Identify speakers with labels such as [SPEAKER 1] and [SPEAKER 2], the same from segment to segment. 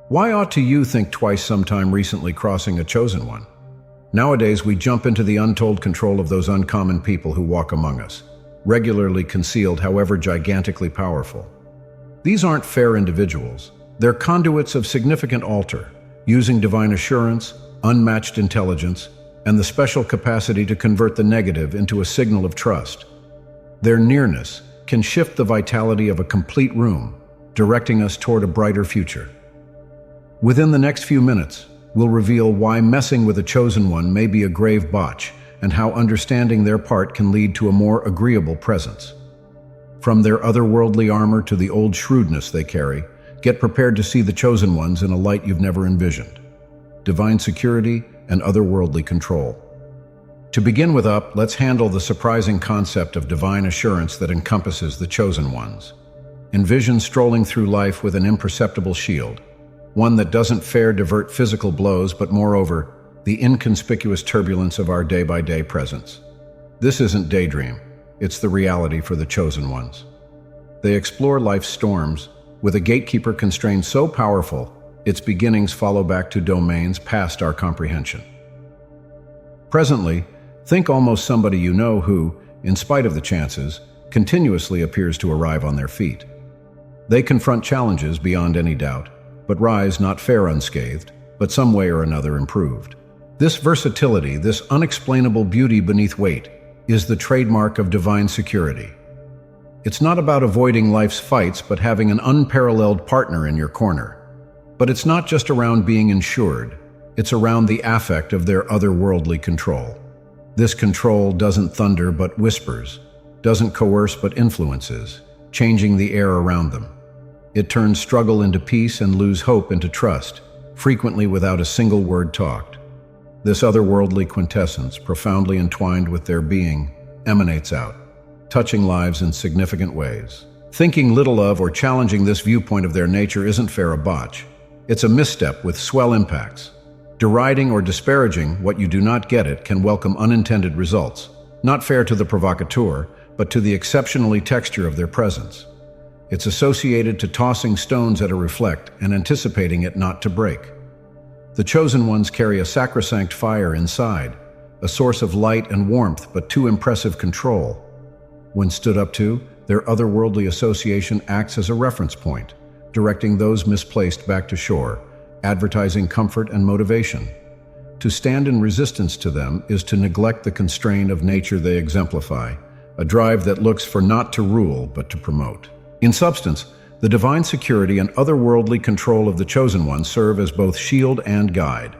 [SPEAKER 1] Why ought to you think twice sometime recently crossing a chosen one? Nowadays, we jump into the untold control of those uncommon people who walk among us, regularly concealed, however gigantically powerful. These aren't fair individuals. They're conduits of significant altar, using divine assurance, unmatched intelligence, and the special capacity to convert the negative into a signal of trust. Their nearness can shift the vitality of a complete room, directing us toward a brighter future. Within the next few minutes, we'll reveal why messing with a chosen one may be a grave botch and how understanding their part can lead to a more agreeable presence. From their otherworldly armor to the old shrewdness they carry, get prepared to see the chosen ones in a light you've never envisioned. Divine security and otherworldly control. To begin with let's handle the surprising concept of divine assurance that encompasses the chosen ones. Envision strolling through life with an imperceptible shield, one that doesn't divert physical blows, but moreover, the inconspicuous turbulence of our day-by-day presence. This isn't daydream, it's the reality for the chosen ones. They explore life's storms, with a gatekeeper constraint so powerful, its beginnings follow back to domains past our comprehension. Presently, think almost somebody you know who, in spite of the chances, continuously appears to arrive on their feet. They confront challenges beyond any doubt, but rise not fair unscathed, but some way or another improved. This versatility, this unexplainable beauty beneath weight, is the trademark of divine security. It's not about avoiding life's fights, but having an unparalleled partner in your corner. But it's not just around being insured, it's around the affect of their otherworldly control. This control doesn't thunder but whispers, doesn't coerce but influences, changing the air around them. It turns struggle into peace and lose hope into trust, frequently without a single word talked. This otherworldly quintessence, profoundly entwined with their being, emanates out, touching lives in significant ways. Thinking little of or challenging this viewpoint of their nature isn't fair a botch. It's a misstep with swell impacts. Deriding or disparaging what you do not get it can welcome unintended results, not fair to the provocateur, but to the exceptionally texture of their presence. It's associated to tossing stones at a reflect and anticipating it not to break. The chosen ones carry a sacrosanct fire inside, a source of light and warmth but too impressive control. When stood up to, their otherworldly association acts as a reference point, directing those misplaced back to shore, advertising comfort and motivation. To stand in resistance to them is to neglect the constraint of nature they exemplify, a drive that looks for not to rule but to promote. In substance, the divine security and otherworldly control of the chosen ones serve as both shield and guide.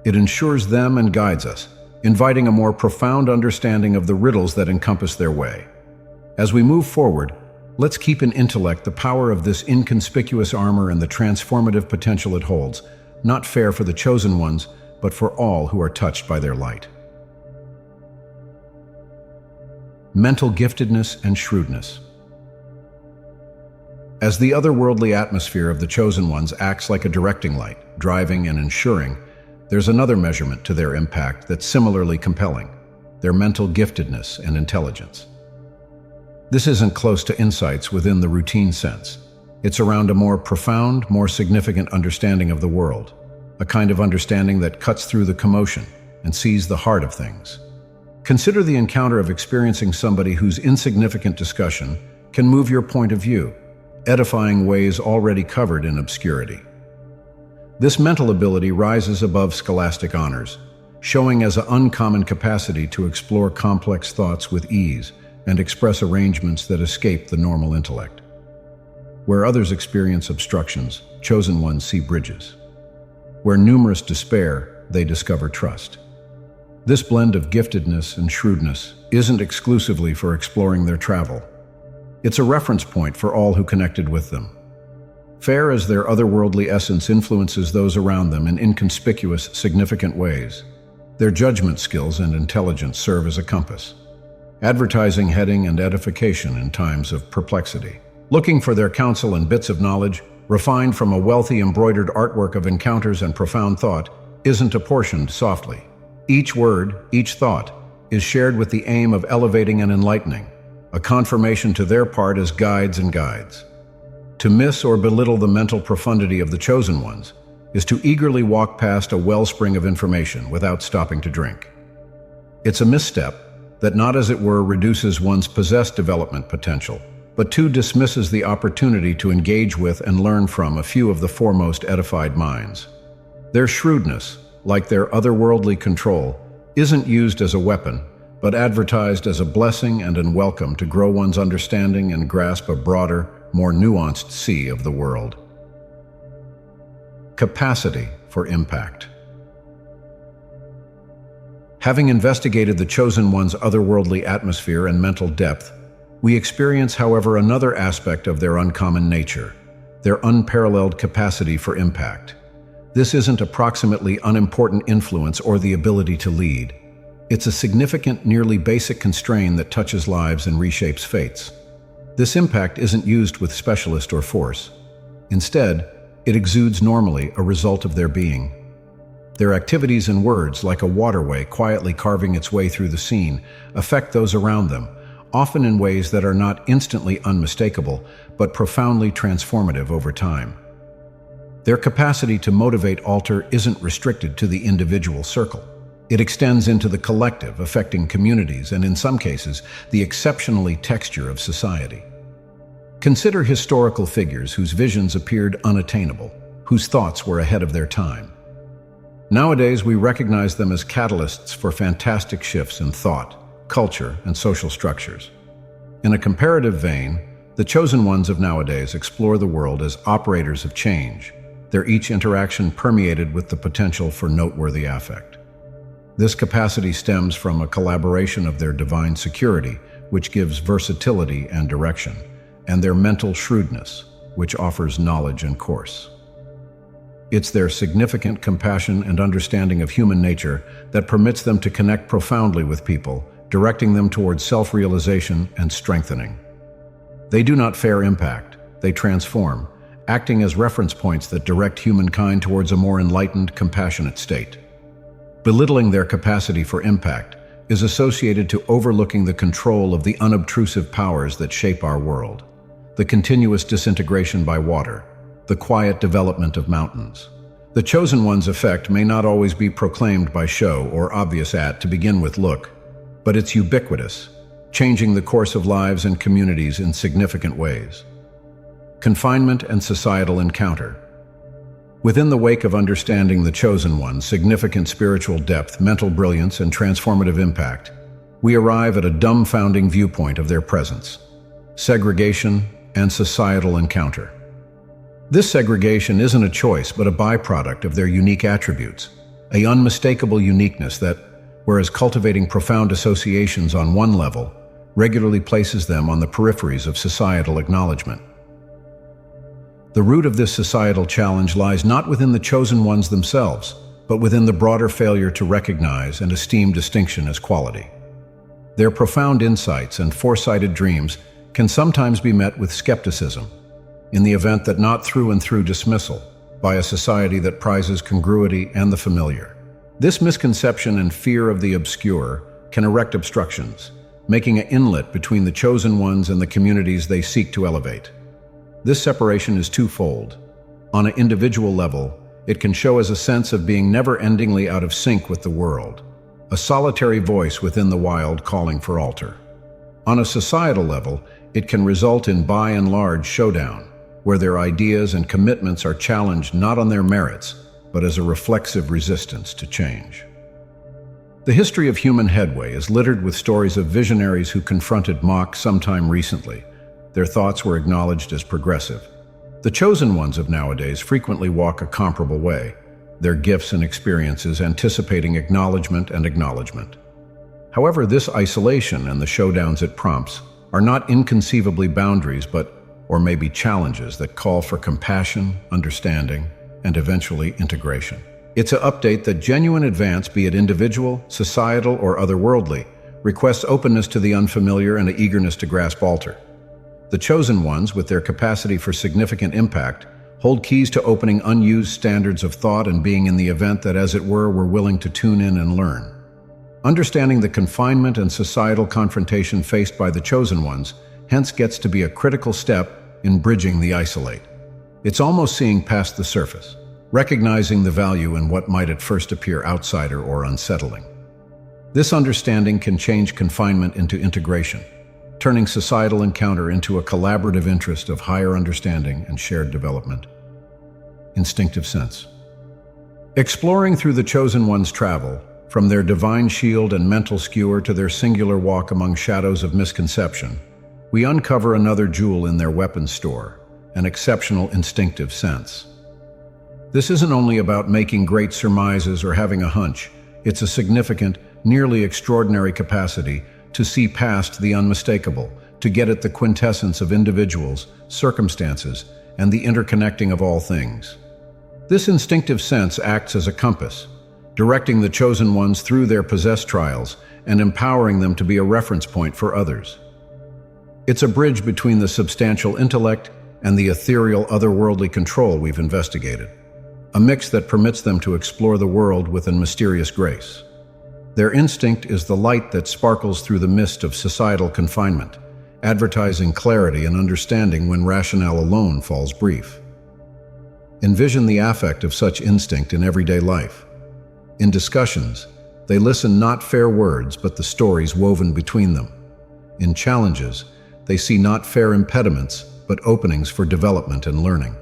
[SPEAKER 1] It ensures them and guides us, inviting a more profound understanding of the riddles that encompass their way. As we move forward, let's keep in intellect the power of this inconspicuous armor and the transformative potential it holds, not fair for the chosen ones, but for all who are touched by their light. Mental giftedness and shrewdness. As the otherworldly atmosphere of the chosen ones acts like a directing light, driving and ensuring, there's another measurement to their impact that's similarly compelling: their mental giftedness and intelligence. This isn't close to insights within the routine sense. It's around a more profound, more significant understanding of the world, a kind of understanding that cuts through the commotion and sees the heart of things. Consider the encounter of experiencing somebody whose insignificant discussion can move your point of view, edifying ways already covered in obscurity. This mental ability rises above scholastic honors, showing as an uncommon capacity to explore complex thoughts with ease and express arrangements that escape the normal intellect. Where others experience obstructions, chosen ones see bridges. Where numerous despair, they discover trust. This blend of giftedness and shrewdness isn't exclusively for exploring their travel. It's a reference point for all who connected with them. Fair as their otherworldly essence influences those around them in inconspicuous, significant ways, their judgment skills and intelligence serve as a compass, advertising heading and edification in times of perplexity. Looking for their counsel and bits of knowledge, refined from a wealthy embroidered artwork of encounters and profound thought, isn't apportioned softly. Each word, each thought, is shared with the aim of elevating and enlightening, a confirmation to their part as guides and guides. To miss or belittle the mental profundity of the chosen ones is to eagerly walk past a wellspring of information without stopping to drink. It's a misstep that not as it were reduces one's possessed development potential, but too dismisses the opportunity to engage with and learn from a few of the foremost edified minds. Their shrewdness, like their otherworldly control, isn't used as a weapon, but advertised as a blessing and a welcome to grow one's understanding and grasp a broader, more nuanced sea of the world. Capacity for impact. Having investigated the Chosen One's otherworldly atmosphere and mental depth, we experience, however, another aspect of their uncommon nature, their unparalleled capacity for impact. This isn't approximately unimportant influence or the ability to lead. It's a significant, nearly basic constraint that touches lives and reshapes fates. This impact isn't used with specialist or force. Instead, it exudes normally, a result of their being. Their activities and words, like a waterway quietly carving its way through the scene, affect those around them, often in ways that are not instantly unmistakable, but profoundly transformative over time. Their capacity to motivate alter isn't restricted to the individual circle. It extends into the collective, affecting communities and, in some cases, the exceptionally texture of society. Consider historical figures whose visions appeared unattainable, whose thoughts were ahead of their time. Nowadays, we recognize them as catalysts for fantastic shifts in thought, culture, and social structures. In a comparative vein, the Chosen Ones of nowadays explore the world as operators of change, their each interaction permeated with the potential for noteworthy affect. This capacity stems from a collaboration of their divine security, which gives versatility and direction, and their mental shrewdness, which offers knowledge and course. It's their significant compassion and understanding of human nature that permits them to connect profoundly with people, directing them towards self-realization and strengthening. They do not fear impact, they transform, acting as reference points that direct humankind towards a more enlightened, compassionate state. Belittling their capacity for impact is associated to overlooking the control of the unobtrusive powers that shape our world. The continuous disintegration by water, the quiet development of mountains. The Chosen One's effect may not always be proclaimed by show or obvious to begin with look, but it's ubiquitous, changing the course of lives and communities in significant ways. Confinement and societal encounter. Within the wake of understanding the Chosen One's significant spiritual depth, mental brilliance, and transformative impact, we arrive at a dumbfounding viewpoint of their presence: segregation and societal encounter. This segregation isn't a choice but a byproduct of their unique attributes, an unmistakable uniqueness that, whereas cultivating profound associations on one level, regularly places them on the peripheries of societal acknowledgement. The root of this societal challenge lies not within the Chosen Ones themselves, but within the broader failure to recognize and esteem distinction as quality. Their profound insights and foresighted dreams can sometimes be met with skepticism, in the event that not through and through dismissal, by a society that prizes congruity and the familiar. This misconception and fear of the obscure can erect obstructions, making an inlet between the Chosen Ones and the communities they seek to elevate. This separation is twofold. On an individual level, it can show as a sense of being never-endingly out of sync with the world, a solitary voice within the wild calling for alter. On a societal level, it can result in by and large showdown, where their ideas and commitments are challenged not on their merits, but as a reflexive resistance to change. The history of human headway is littered with stories of visionaries who confronted Mach sometime recently. Their thoughts were acknowledged as progressive. The Chosen Ones of nowadays frequently walk a comparable way, their gifts and experiences anticipating acknowledgement and acknowledgement. However, this isolation and the showdowns it prompts are not inconceivably boundaries or maybe challenges that call for compassion, understanding, and eventually integration. It's an update that genuine advance, be it individual, societal, or otherworldly, requests openness to the unfamiliar and an eagerness to grasp alter. The Chosen Ones, with their capacity for significant impact, hold keys to opening unused standards of thought and being in the event that, as it were, we're willing to tune in and learn. Understanding the confinement and societal confrontation faced by the Chosen Ones hence gets to be a critical step in bridging the isolate. It's almost seeing past the surface, recognizing the value in what might at first appear outsider or unsettling. This understanding can change confinement into integration, turning societal encounter into a collaborative interest of higher understanding and shared development. Instinctive sense. Exploring through the Chosen One's travel, from their divine shield and mental skewer to their singular walk among shadows of misconception, we uncover another jewel in their weapons store, an exceptional instinctive sense. This isn't only about making great surmises or having a hunch, it's a significant, nearly extraordinary capacity to see past the unmistakable, to get at the quintessence of individuals, circumstances, and the interconnecting of all things. This instinctive sense acts as a compass, directing the Chosen Ones through their possessed trials and empowering them to be a reference point for others. It's a bridge between the substantial intellect and the ethereal otherworldly control we've investigated, a mix that permits them to explore the world with a mysterious grace. Their instinct is the light that sparkles through the mist of societal confinement, advertising clarity and understanding when rationale alone falls brief. Envision the affect of such instinct in everyday life. In discussions, they listen not fair words but the stories woven between them. In challenges, they see not fair impediments but openings for development and learning.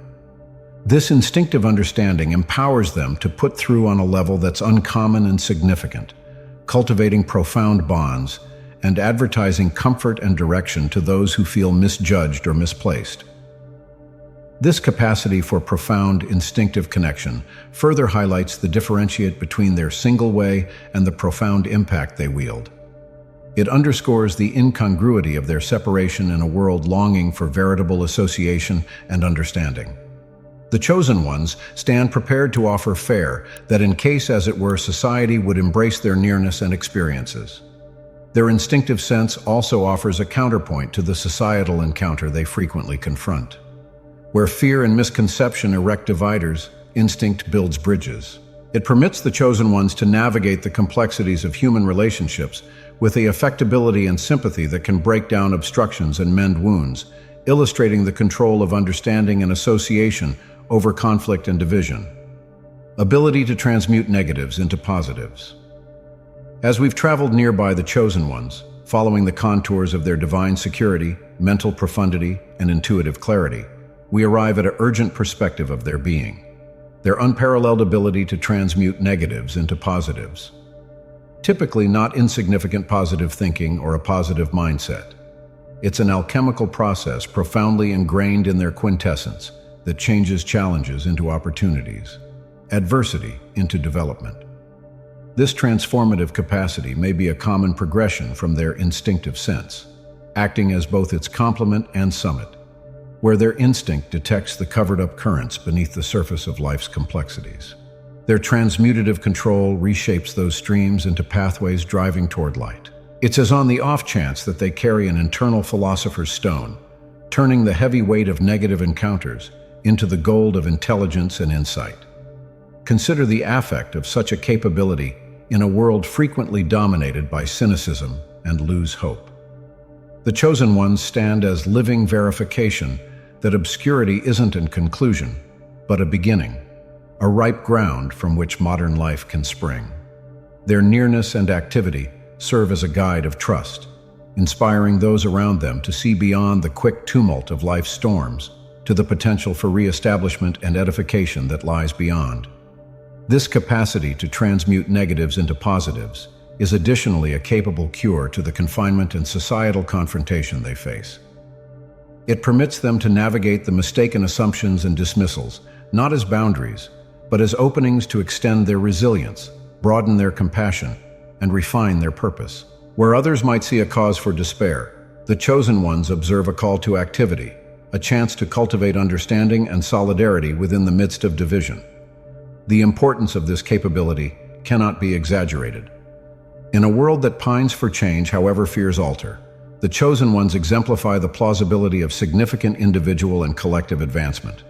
[SPEAKER 1] This instinctive understanding empowers them to put through on a level that's uncommon and significant, cultivating profound bonds and advertising comfort and direction to those who feel misjudged or misplaced. This capacity for profound instinctive connection further highlights the differentiate between their single way and the profound impact they wield. It underscores the incongruity of their separation in a world longing for veritable association and understanding. The Chosen Ones stand prepared to offer fare that in case, as it were, society would embrace their nearness and experiences. Their instinctive sense also offers a counterpoint to the societal encounter they frequently confront. Where fear and misconception erect dividers, instinct builds bridges. It permits the Chosen Ones to navigate the complexities of human relationships with the affectability and sympathy that can break down obstructions and mend wounds, illustrating the control of understanding and association over conflict and division. Ability to transmute negatives into positives. As we've traveled nearby the Chosen Ones, following the contours of their divine security, mental profundity, and intuitive clarity, we arrive at an urgent perspective of their being, their unparalleled ability to transmute negatives into positives. Typically not insignificant positive thinking or a positive mindset. It's an alchemical process profoundly ingrained in their quintessence that changes challenges into opportunities, adversity into development. This transformative capacity may be a common progression from their instinctive sense, acting as both its complement and summit, where their instinct detects the covered-up currents beneath the surface of life's complexities. Their transmutative control reshapes those streams into pathways driving toward light. It's as on the off chance that they carry an internal philosopher's stone, turning the heavy weight of negative encounters into the gold of intelligence and insight. Consider the affect of such a capability in a world frequently dominated by cynicism and lose hope. The Chosen Ones stand as living verification that obscurity isn't a conclusion, but a beginning, a ripe ground from which modern life can spring. Their nearness and activity serve as a guide of trust, inspiring those around them to see beyond the quick tumult of life's storms to the potential for re-establishment and edification that lies beyond. This capacity to transmute negatives into positives is additionally a capable cure to the confinement and societal confrontation they face. It permits them to navigate the mistaken assumptions and dismissals, not as boundaries, but as openings to extend their resilience, broaden their compassion, and refine their purpose. Where others might see a cause for despair, the Chosen Ones observe a call to activity, a chance to cultivate understanding and solidarity within the midst of division. The importance of this capability cannot be exaggerated. In a world that pines for change however fears alter, the Chosen Ones exemplify the plausibility of significant individual and collective advancement.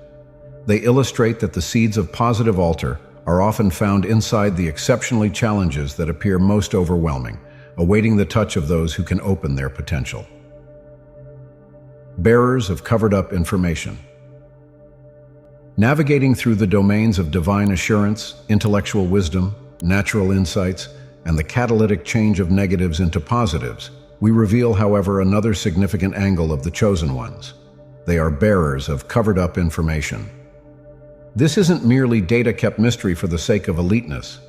[SPEAKER 1] They illustrate that the seeds of positive alter are often found inside the exceptionally challenges that appear most overwhelming, awaiting the touch of those who can open their potential. Bearers of covered-up information. Navigating through the domains of divine assurance, intellectual wisdom, natural insights, and the catalytic change of negatives into positives, we reveal, however, another significant angle of the chosen ones. They are bearers of covered-up information. This isn't merely data-kept mystery for the sake of eliteness.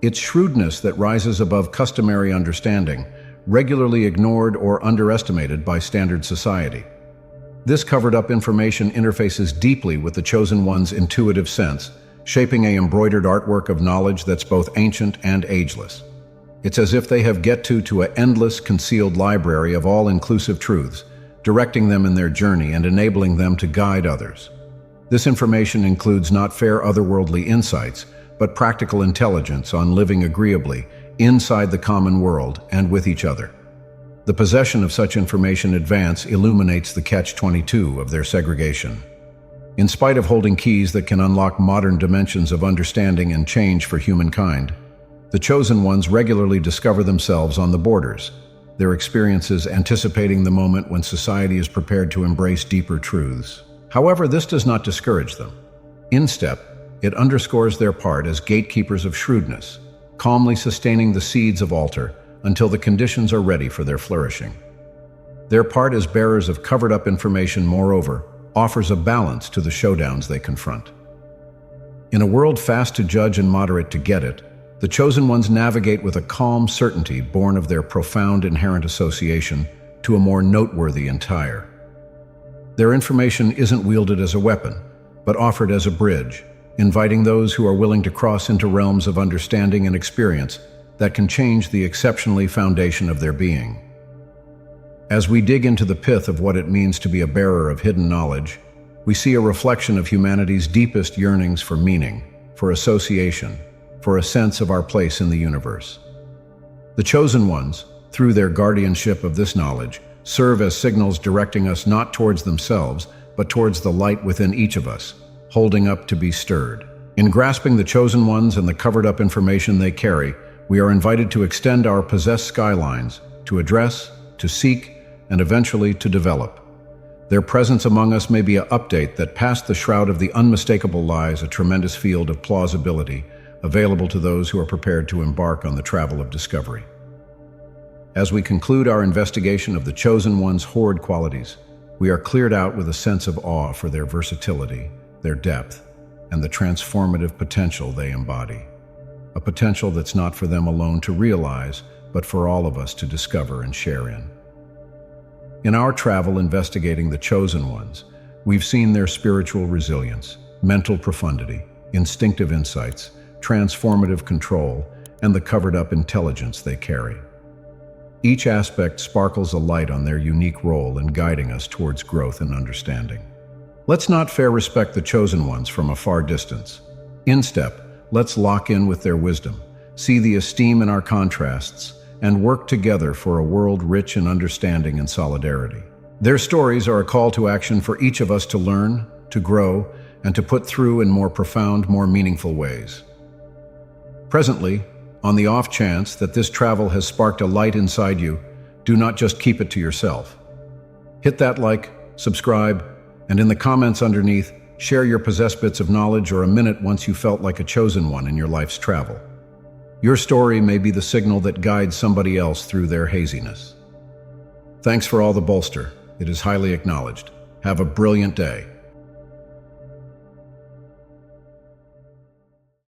[SPEAKER 1] It's shrewdness that rises above customary understanding, regularly ignored or underestimated by standard society. This covered-up information interfaces deeply with the chosen one's intuitive sense, shaping an embroidered artwork of knowledge that's both ancient and ageless. It's as if they have get to an endless, concealed library of all-inclusive truths, directing them in their journey and enabling them to guide others. This information includes not fair otherworldly insights, but practical intelligence on living agreeably inside the common world and with each other. The possession of such information illuminates the catch-22 of their segregation. In spite of holding keys that can unlock modern dimensions of understanding and change for humankind, the chosen ones regularly discover themselves on the borders, their experiences anticipating the moment when society is prepared to embrace deeper truths. However, this does not discourage them. Instead, it underscores their part as gatekeepers of shrewdness, calmly sustaining the seeds of altar until the conditions are ready for their flourishing. Their part as bearers of covered-up information, moreover, offers a balance to the showdowns they confront. In a world fast to judge and moderate to get it, the chosen ones navigate with a calm certainty born of their profound inherent association to a more noteworthy entire. Their information isn't wielded as a weapon, but offered as a bridge, inviting those who are willing to cross into realms of understanding and experience that can change the exceptionally foundation of their being. As we dig into the pith of what it means to be a bearer of hidden knowledge, we see a reflection of humanity's deepest yearnings for meaning, for association, for a sense of our place in the universe. The chosen ones, through their guardianship of this knowledge, serve as signals directing us not towards themselves, but towards the light within each of us, holding up to be stirred. In grasping the chosen ones and the covered-up information they carry, we are invited to extend our possessed skylines, to address, to seek, and eventually to develop. Their presence among us may be an update that past the shroud of the unmistakable lies a tremendous field of plausibility available to those who are prepared to embark on the travel of discovery. As we conclude our investigation of the chosen one's hoard qualities, we are cleared out with a sense of awe for their versatility, their depth, and the transformative potential they embody. A potential that's not for them alone to realize, but for all of us to discover and share in. In our travel investigating the chosen ones, we've seen their spiritual resilience, mental profundity, instinctive insights, transformative control, and the covered-up intelligence they carry. Each aspect sparkles a light on their unique role in guiding us towards growth and understanding. Let's not fair respect the chosen ones from a far distance. Instead, let's lock in with their wisdom, see the esteem in our contrasts, and work together for a world rich in understanding and solidarity. Their stories are a call to action for each of us to learn, to grow, and to put through in more profound, more meaningful ways. Presently, on the off chance that this travel has sparked a light inside you, do not just keep it to yourself. Hit that like, subscribe, and in the comments underneath, share your possessed bits of knowledge or a minute once you felt like a chosen one in your life's travel. Your story may be the signal that guides somebody else through their haziness. Thanks for all the bolster. It is highly acknowledged. Have a brilliant day.